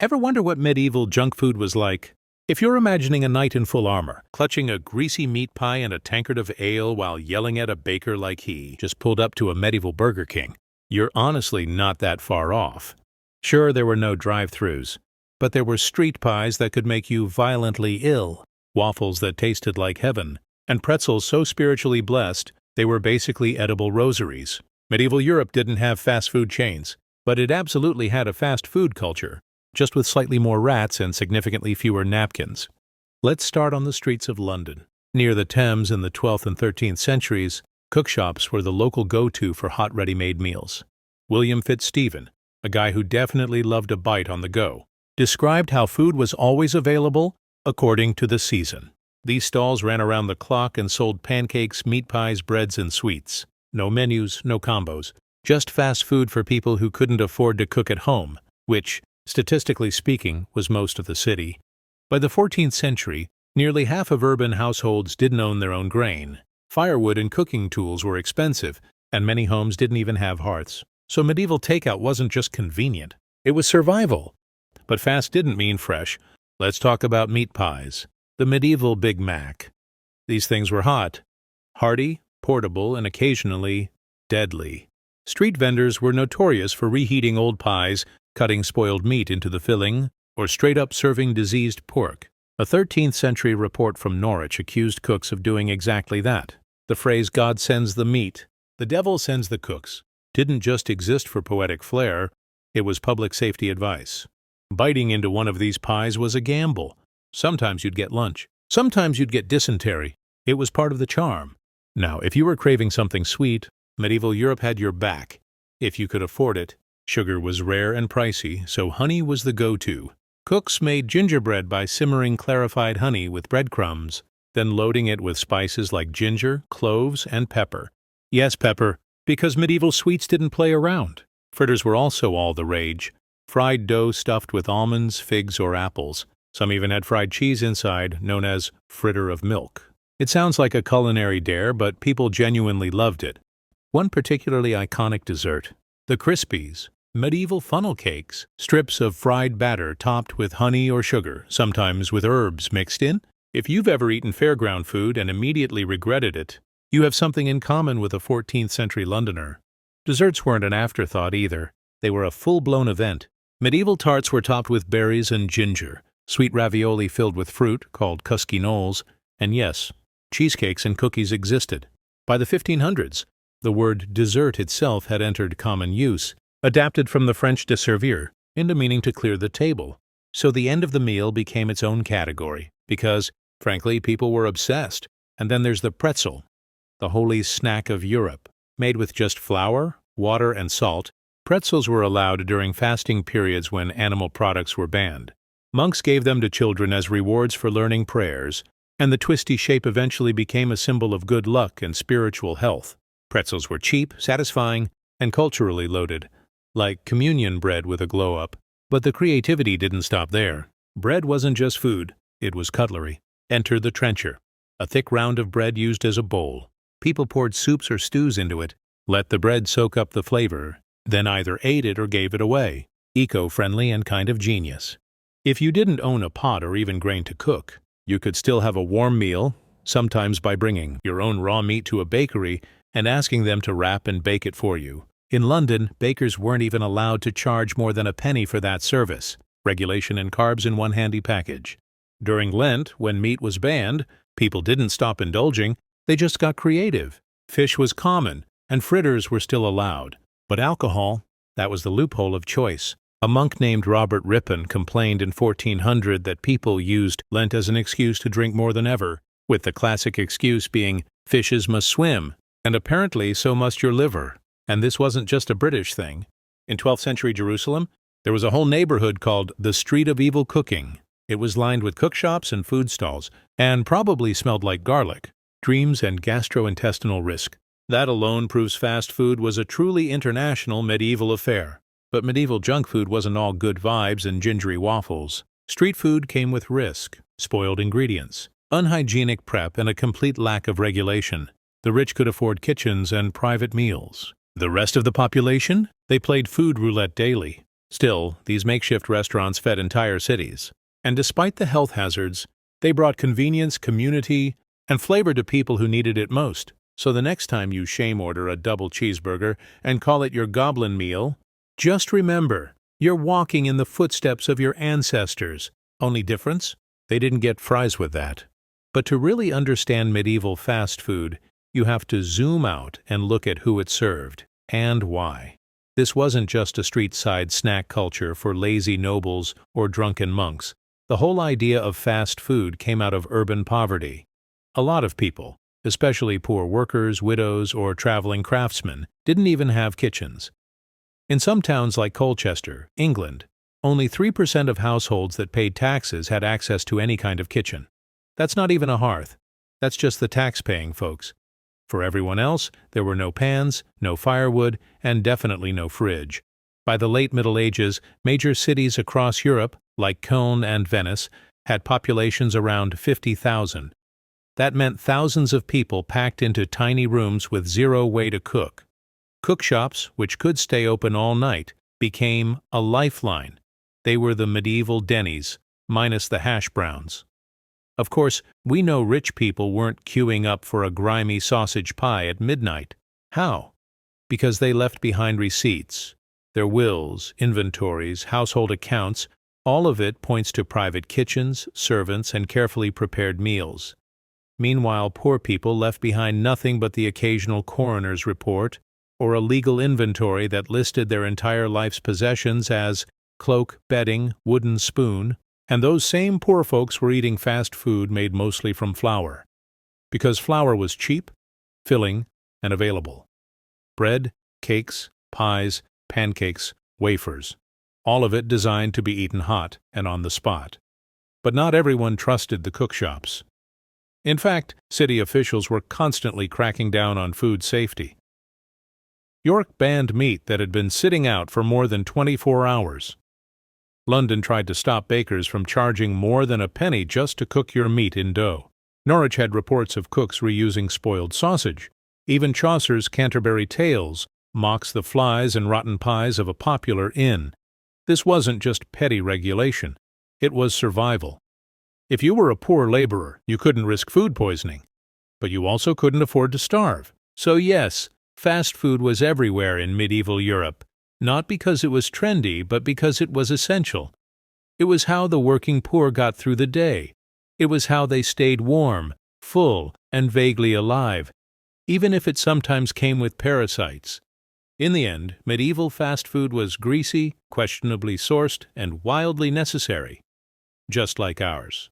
Ever wonder what medieval junk food was like? If you're imagining a knight in full armor, clutching a greasy meat pie and a tankard of ale while yelling at a baker like he just pulled up to a medieval Burger King, you're honestly not that far off. Sure, there were no drive-thrus, but there were street pies that could make you violently ill, waffles that tasted like heaven, and pretzels so spiritually blessed they were basically edible rosaries. Medieval Europe didn't have fast food chains, but it absolutely had a fast food culture, just with slightly more rats and significantly fewer napkins. Let's start on the streets of London. Near the Thames in the 12th and 13th centuries, cookshops were the local go-to for hot ready-made meals. William Fitzstephen, a guy who definitely loved a bite on the go, described how food was always available according to the season. These stalls ran around the clock and sold pancakes, meat pies, breads, and sweets. No menus, no combos, just fast food for people who couldn't afford to cook at home, which, statistically speaking, was most of the city. By the 14th century, nearly half of urban households didn't own their own grain. Firewood and cooking tools were expensive, and many homes didn't even have hearths. So medieval takeout wasn't just convenient, it was survival. But fast didn't mean fresh. Let's talk about meat pies. The medieval Big Mac. These things were hot, hearty, portable, and occasionally deadly. Street vendors were notorious for reheating old pies, cutting spoiled meat into the filling, or straight-up serving diseased pork. A 13th century report from Norwich accused cooks of doing exactly that. The phrase "God sends the meat, the devil sends the cooks" didn't just exist for poetic flair, it was public safety advice. Biting into one of these pies was a gamble. Sometimes you'd get lunch. Sometimes you'd get dysentery. It was part of the charm. Now, if you were craving something sweet, medieval Europe had your back. If you could afford it, sugar was rare and pricey, so honey was the go-to. Cooks made gingerbread by simmering clarified honey with breadcrumbs, then loading it with spices like ginger, cloves, and pepper. Yes, pepper, because medieval sweets didn't play around. Fritters were also all the rage. Fried dough stuffed with almonds, figs, or apples. Some even had fried cheese inside, known as fritter of milk. It sounds like a culinary dare, but people genuinely loved it. One particularly iconic dessert, the Crispies, medieval funnel cakes, strips of fried batter topped with honey or sugar, sometimes with herbs mixed in. If you've ever eaten fairground food and immediately regretted it, you have something in common with a 14th century Londoner. Desserts weren't an afterthought either. They were a full-blown event. Medieval tarts were topped with berries and ginger, sweet ravioli filled with fruit, called cusquinoles, and yes, cheesecakes and cookies existed. By the 1500s, the word dessert itself had entered common use, adapted from the French desservir into meaning to clear the table. So the end of the meal became its own category, because, frankly, people were obsessed. And then there's the pretzel, the holy snack of Europe. Made with just flour, water, and salt, pretzels were allowed during fasting periods when animal products were banned. Monks gave them to children as rewards for learning prayers, and the twisty shape eventually became a symbol of good luck and spiritual health. Pretzels were cheap, satisfying, and culturally loaded, like communion bread with a glow-up. But the creativity didn't stop there. Bread wasn't just food, it was cutlery. Enter the trencher, a thick round of bread used as a bowl. People poured soups or stews into it, let the bread soak up the flavor, then either ate it or gave it away. Eco-friendly and kind of genius. If you didn't own a pot or even grain to cook, you could still have a warm meal, sometimes by bringing your own raw meat to a bakery and asking them to wrap and bake it for you. In London, bakers weren't even allowed to charge more than a penny for that service. Regulation and carbs in one handy package. During Lent, when meat was banned, people didn't stop indulging, they just got creative. Fish was common, and fritters were still allowed. But alcohol, that was the loophole of choice. A monk named Robert Ripon complained in 1400 that people used Lent as an excuse to drink more than ever, with the classic excuse being, fishes must swim, and apparently so must your liver. And this wasn't just a British thing. In 12th century Jerusalem, there was a whole neighborhood called the Street of Evil Cooking. It was lined with cookshops and food stalls, and probably smelled like garlic. Dreams and gastrointestinal risk. That alone proves fast food was a truly international medieval affair. But medieval junk food wasn't all good vibes and gingery waffles. Street food came with risk, spoiled ingredients, unhygienic prep, and a complete lack of regulation. The rich could afford kitchens and private meals. The rest of the population? They played food roulette daily. Still, these makeshift restaurants fed entire cities. And despite the health hazards, they brought convenience, community, and flavor to people who needed it most. So the next time you shame order a double cheeseburger and call it your goblin meal, just remember, you're walking in the footsteps of your ancestors. Only difference? They didn't get fries with that. But to really understand medieval fast food, you have to zoom out and look at who it served and why. This wasn't just a street-side snack culture for lazy nobles or drunken monks. The whole idea of fast food came out of urban poverty. A lot of people, especially poor workers, widows, or traveling craftsmen, didn't even have kitchens. In some towns like Colchester, England, only 3% of households that paid taxes had access to any kind of kitchen. That's not even a hearth. That's just the tax-paying folks. For everyone else, there were no pans, no firewood, and definitely no fridge. By the late Middle Ages, major cities across Europe, like Cologne and Venice, had populations around 50,000. That meant thousands of people packed into tiny rooms with zero way to cook. Cookshops, which could stay open all night, became a lifeline. They were the medieval Denny's, minus the hash browns. Of course, we know rich people weren't queuing up for a grimy sausage pie at midnight. How? Because they left behind receipts. Their wills, inventories, household accounts, all of it points to private kitchens, servants, and carefully prepared meals. Meanwhile, poor people left behind nothing but the occasional coroner's report or a legal inventory that listed their entire life's possessions as cloak, bedding, wooden spoon. And those same poor folks were eating fast food made mostly from flour. Because flour was cheap, filling, and available. Bread, cakes, pies, pancakes, wafers. All of it designed to be eaten hot and on the spot. But not everyone trusted the cookshops. In fact, city officials were constantly cracking down on food safety. York banned meat that had been sitting out for more than 24 hours. London tried to stop bakers from charging more than a penny just to cook your meat in dough. Norwich had reports of cooks reusing spoiled sausage. Even Chaucer's Canterbury Tales mocks the flies and rotten pies of a popular inn. This wasn't just petty regulation. It was survival. If you were a poor laborer, you couldn't risk food poisoning. But you also couldn't afford to starve. So yes, fast food was everywhere in medieval Europe. Not because it was trendy, but because it was essential. It was how the working poor got through the day. It was how they stayed warm, full, and vaguely alive, even if it sometimes came with parasites. In the end, medieval fast food was greasy, questionably sourced, and wildly necessary, just like ours.